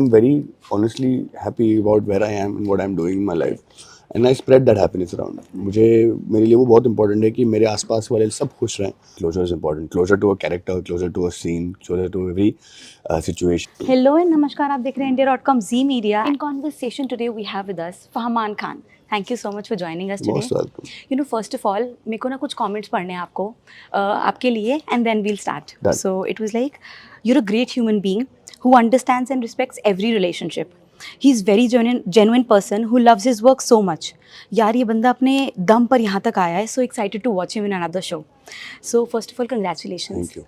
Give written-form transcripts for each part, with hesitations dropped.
I'm very honestly happy about where I am and what I'm doing in my life. And I spread that happiness around. मुझे मेरे लिए वो बहुत important है कि मेरे आसपास वाले सब खुश रहें. Closure is important. Closure to a character, closure to a scene, closure to every situation. Hello and नमस्कार, आप देख रहे हैं India.com Zee media. In conversation today we have with us Fahman Khan. Thank you so much for joining us today. Most welcome. You know, first of all मेरे को ना कुछ comments पढ़ने हैं आपको, आपके लिए, and then we'll start. Done. So it was like, you are a great human being who understands and respects every relationship. He is very genuine person who loves his work so much. यार ये बंदा अपने दम पर यहाँ तक आया है. So excited to watch him in another show. So first of all, congratulations. Thank you.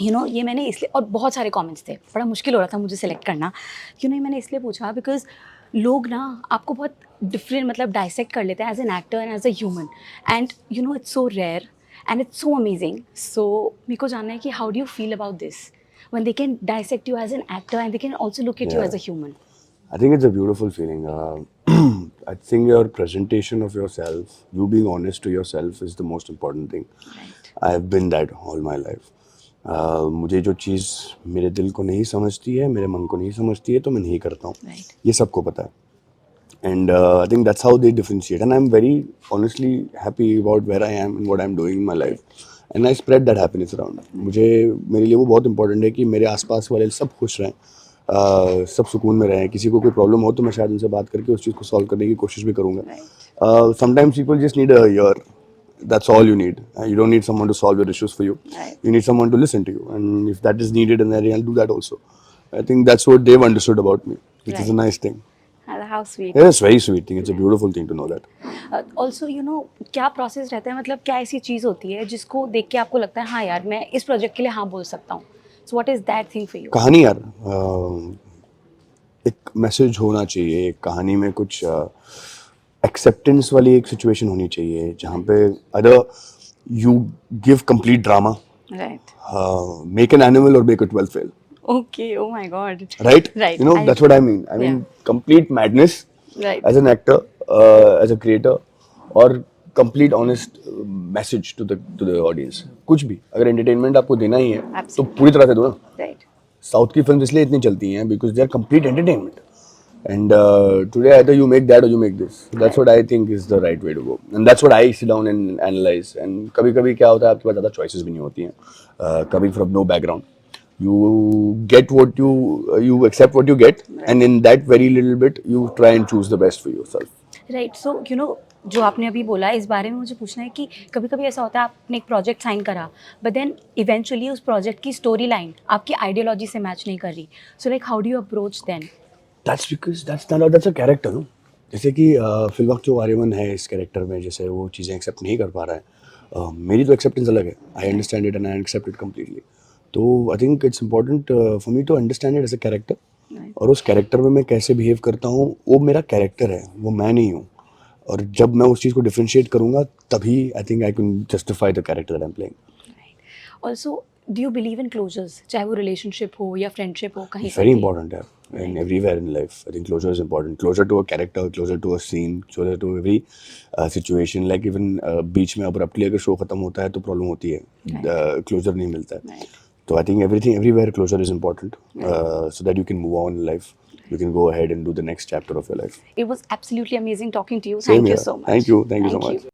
You know, ये मैंने इसलिए, और बहुत सारे कमेंट्स थे, बड़ा मुश्किल हो रहा था मुझे सेलेक्ट करना. यू नो, ये मैंने इसलिए पूछा बिकॉज लोग ना आपको बहुत डिफरेंट मतलब डाइसेक्ट कर लेते हैं as an actor and as a human, and you know it's so rare and it's so amazing. So मेरे को जानना है कि how do you feel about this when they can dissect you as an actor and they can also look at you as a human. I think it's a beautiful feeling. I think your presentation of yourself, you being honest to yourself, is the most important thing. Right. I have been that all my life. मुझे जो चीज़ मेरे दिल को नहीं समझती है, मेरे मन को नहीं समझती है, तो मैं नहीं करता हूँ. Right. ये सबको पता है. And I think that's how they differentiate. And I'm very honestly happy about where I am and what I'm doing in my life. And I spread that happiness around. मुझे मेरे लिए वो बहुत important है कि मेरे आसपास वाले सब खुश रहें, सब सुकून में रहें. किसी को कोई प्रॉब्लम हो तो मैं शायद उनसे बात करके उस चीज़ को सॉल्व करने की कोशिश भी करूँगा. Sometimes people just need a ear. That's all you need. You don't need someone to solve your issues for you. Right. You need someone to listen to you. And if that is needed, and then I'll do that also. I think that's what they've understood about me, which is a Right. nice thing. How sweet. Yeah, it's a very sweet thing. It's a beautiful thing to know that. Also you know, क्या process रहता है, मतलब क्या ऐसी चीज़ होती है जिसको देख के आपको लगता है हाँ यार मैं इस प्रोजेक्ट के लिए हाँ बोल सकता हूँ. So what is that thing for you? कहानी यार, एक मैसेज होना चाहिए. एक कहानी में कुछ एक्सेप्टेंस वाली एक सिचुएशन होनी चाहिए जहाँ पे other you give complete drama, right. make an animal or make a 12 fail. Okay, oh my God. Right? Right. You know, that's what I mean. I mean, complete madness Right. as an actor, as a creator, or complete honest message to the audience. कुछ भी अगर entertainment आपको देना ही है तो Absolutely. पूरी तरह से दो ना. राइट. साउथ की फिल्म इसलिए इतनी चलती हैं because they are complete entertainment. And today either you make that or you make this. That's what I think is the right way to go. And that's what I sit down and analyze. And कभी-कभी क्या होता है, आपके पास ज़्यादा choices भी नहीं होती हैं. Coming from no background, you get what you accept what you get, and in that very little bit you try and choose the best for yourself. Right. So you know, जो आपने अभी बोला इस बारे में मुझे पूछना है कि कभी कभी ऐसा होता है आपने एक प्रोजेक्ट साइन करा बट देन इवेंचुअली उस प्रोजेक्ट की स्टोरी लाइन आपकी आइडियोलॉजी से मैच नहीं कर रही. So like how do you approach then? That's because that's a character, no? जैसे कि फिलवक्त जो आर्यमन है इस कैरेक्टर में, जैसे वो चीज़ें एक्सेप्ट नहीं कर पा रहा है, मेरी तो एक्सेप्टेंस अलग है. I understand it and I accept it completely. तो I think it's important for me to understand it as a character. और उस कैरेक्टर में मैं कैसे बिहेव करता हूँ वो मेरा कैरेक्टर है, वो मैं नहीं हूँ. और जब मैं उस चीज़ को डिफ्रेंशिएट करूँगा तभी I think I can justify the character that I am playing. Also do you believe in closures, चाहे वो रिलेशनशिप हो या फ्रेंडशिप हो, कहीं Very important, yeah. And everywhere in life, I think closure is important. Closure to a character, closure to a scene, closure to every situation. Like even बीच में abruptly अगर show खत्म होता है तो problem होती है. Closure नहीं मिलता है. Right. So I think everywhere closure is important, so that you can move on in life. You can go ahead and do the next chapter of your life. It was absolutely amazing talking to you. Same Thank you here. so much. Thank you so much.